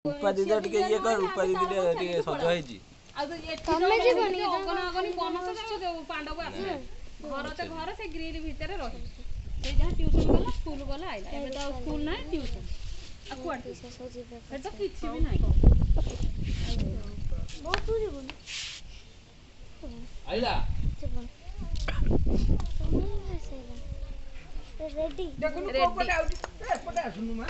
रूपा दीदी टिके ये कर रूपा दीदी टिके सज होईची तमे जीवनी अगन अगन बनस जो पांडव आसे घर ते घर से ग्रिल भीतर रही से जहाँ ट्यूशन गला स्कूल गला आइला एबे तो स्कूल ना ट्यूशन आ कुआड ए तो किछि भी नाही बहुत दूर बोल आइला रेडी देखनु कोपटे आउटी एपटे आसुनु मा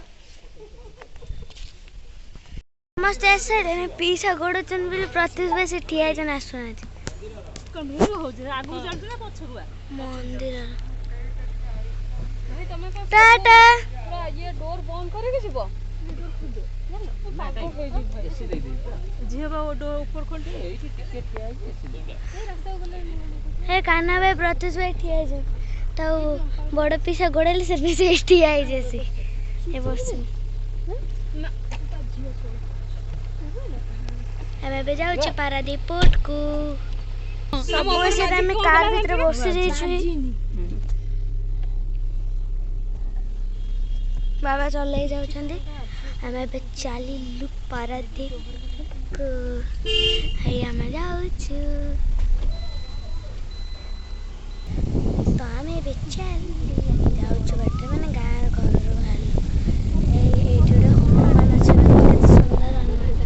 नमस्ते सर पीसा गोड़ चन बिल प्रत्युष भाई से ठिया जन आसुना कौन भिड़ हो जे आगु चलछ ना पछुआ मंदिर भाई तमे टाटा पूरा ये डोर बंद करे के जीवो डोर खुल दे पागल हो जी भाई एसी दे दे जे बा वो डोर ऊपर खोल दे एठी टिकट ठिया है एसी दे ए रास्ता गले हे कान्हा भाई प्रत्युष भाई ठिया जन तो बड़ पीसा गोड़ले से पीछे ठिया है जैसे ए बस ना हमें बे जाउ छ पारादीप पोर्ट को सब से में कार भीतर बसी रही छी बाबा चले जाउ छंदी हमें बे चाली लु पारादीप को हे हमें जाउ छु तो हमें बे चाली जाउ छु बैठे माने गार घर रो भाली ए जोडे हनुमान अछि बहुत सुंदर हनुमान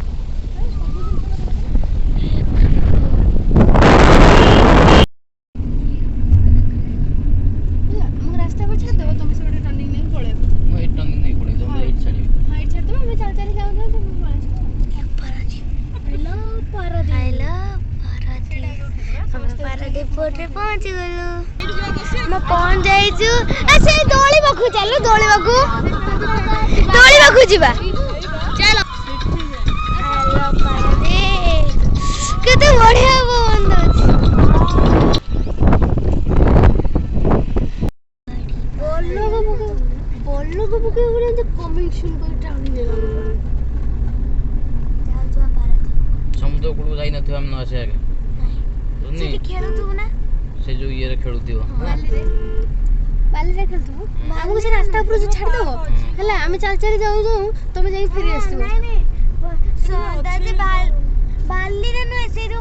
पहुंच गलु मैं पहुंच जाइछु ऐसे दोली बखु चलो दोली बखु जीवा चलो हेलो पारदे केते बढ़िया बंद अछि बोलो को बुके बोले तो कमिशन को टाउनी ले जाओ पारदे समुद्र कूल जाई नथि हम न आसे आगे से खेलु तू ना से जो ये खेलु दियो बाली रे खेलतु हमको से रास्ता ऊपर से छाड़ दो हला हम चल चल जाऊ जाऊ तमे जाई फिर आसतु नहीं दादी बाली रे न से जो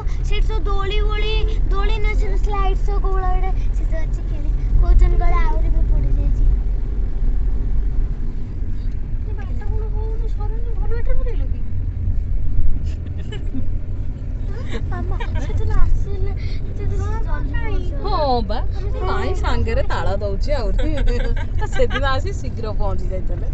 दोली न से स्लाइड सो गोला रे से तो अच्छी खेली कोचन गला आउरी भी पड़ी जाई छी ये बाटा कोन हो सरन घर बैठे पड़े लोगी मामा से तो आसीले हाँ बा काई सांगे रे ताला दउची आउरी से दिन आसी शीघ्र पहुंची जाइतले